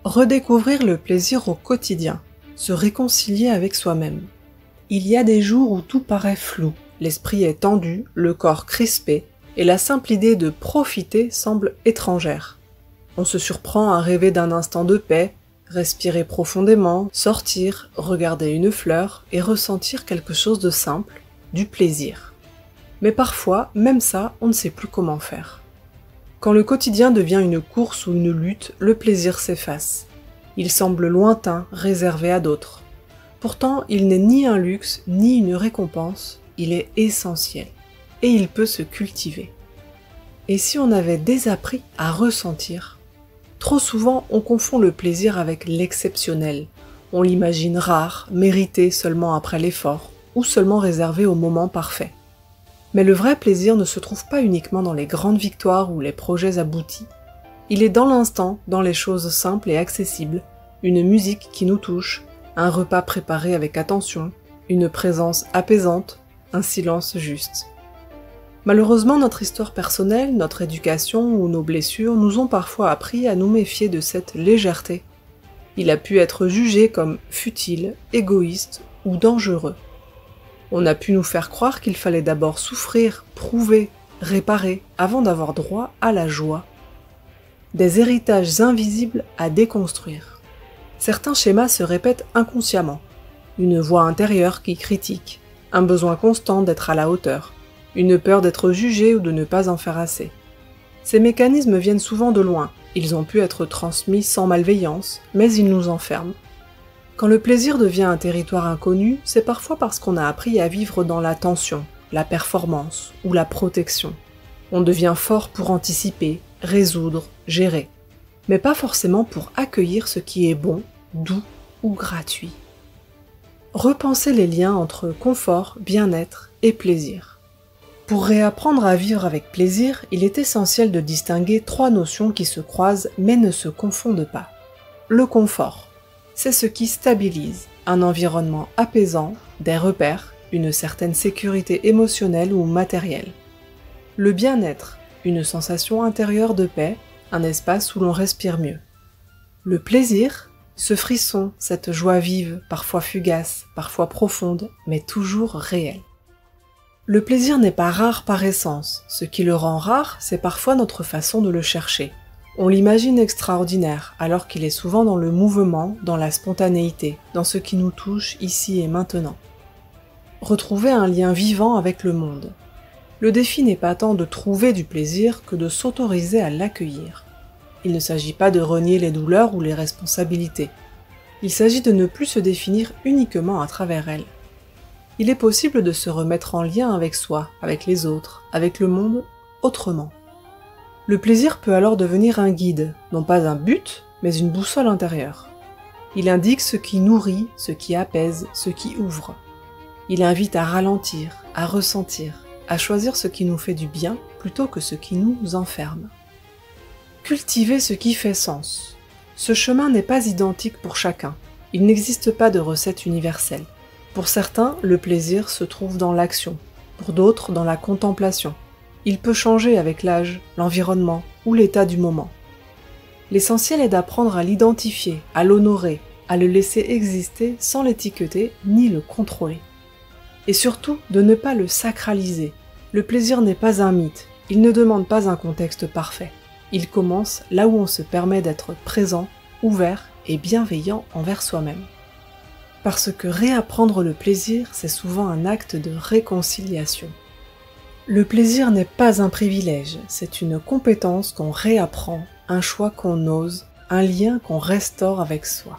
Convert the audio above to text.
Redécouvrir le plaisir au quotidien, se réconcilier avec soi-même. Il y a des jours où tout paraît flou, l'esprit est tendu, le corps crispé, et la simple idée de profiter semble étrangère. On se surprend à rêver d'un instant de paix, respirer profondément, sortir, regarder une fleur et ressentir quelque chose de simple, du plaisir. Mais parfois, même ça, on ne sait plus comment faire. Quand le quotidien devient une course ou une lutte, le plaisir s'efface. Il semble lointain, réservé à d'autres. Pourtant, il n'est ni un luxe, ni une récompense, il est essentiel. Et il peut se cultiver. Et si on avait désappris à ressentir? Trop souvent, on confond le plaisir avec l'exceptionnel. On l'imagine rare, mérité seulement après l'effort, ou seulement réservé au moment parfait. Mais le vrai plaisir ne se trouve pas uniquement dans les grandes victoires ou les projets aboutis. Il est dans l'instant, dans les choses simples et accessibles, une musique qui nous touche, un repas préparé avec attention, une présence apaisante, un silence juste. Malheureusement, notre histoire personnelle, notre éducation ou nos blessures nous ont parfois appris à nous méfier de cette légèreté. Il a pu être jugé comme futile, égoïste ou dangereux. On a pu nous faire croire qu'il fallait d'abord souffrir, prouver, réparer, avant d'avoir droit à la joie. Des héritages invisibles à déconstruire. Certains schémas se répètent inconsciemment. Une voix intérieure qui critique, un besoin constant d'être à la hauteur, une peur d'être jugé ou de ne pas en faire assez. Ces mécanismes viennent souvent de loin, ils ont pu être transmis sans malveillance, mais ils nous enferment. Quand le plaisir devient un territoire inconnu, c'est parfois parce qu'on a appris à vivre dans la tension, la performance ou la protection. On devient fort pour anticiper, résoudre, gérer, mais pas forcément pour accueillir ce qui est bon, doux ou gratuit. Repensez les liens entre confort, bien-être et plaisir. Pour réapprendre à vivre avec plaisir, il est essentiel de distinguer trois notions qui se croisent mais ne se confondent pas. Le confort. C'est ce qui stabilise, un environnement apaisant, des repères, une certaine sécurité émotionnelle ou matérielle. Le bien-être, une sensation intérieure de paix, un espace où l'on respire mieux. Le plaisir, ce frisson, cette joie vive, parfois fugace, parfois profonde, mais toujours réelle. Le plaisir n'est pas rare par essence, ce qui le rend rare, c'est parfois notre façon de le chercher. On l'imagine extraordinaire, alors qu'il est souvent dans le mouvement, dans la spontanéité, dans ce qui nous touche ici et maintenant. Retrouver un lien vivant avec le monde. Le défi n'est pas tant de trouver du plaisir que de s'autoriser à l'accueillir. Il ne s'agit pas de renier les douleurs ou les responsabilités. Il s'agit de ne plus se définir uniquement à travers elles. Il est possible de se remettre en lien avec soi, avec les autres, avec le monde, autrement. Le plaisir peut alors devenir un guide, non pas un but, mais une boussole intérieure. Il indique ce qui nourrit, ce qui apaise, ce qui ouvre. Il invite à ralentir, à ressentir, à choisir ce qui nous fait du bien plutôt que ce qui nous enferme. Cultiver ce qui fait sens. Ce chemin n'est pas identique pour chacun. Il n'existe pas de recette universelle. Pour certains, le plaisir se trouve dans l'action, pour d'autres dans la contemplation. Il peut changer avec l'âge, l'environnement ou l'état du moment. L'essentiel est d'apprendre à l'identifier, à l'honorer, à le laisser exister sans l'étiqueter ni le contrôler. Et surtout, de ne pas le sacraliser. Le plaisir n'est pas un mythe, il ne demande pas un contexte parfait. Il commence là où on se permet d'être présent, ouvert et bienveillant envers soi-même. Parce que réapprendre le plaisir, c'est souvent un acte de réconciliation. Le plaisir n'est pas un privilège, c'est une compétence qu'on réapprend, un choix qu'on ose, un lien qu'on restaure avec soi.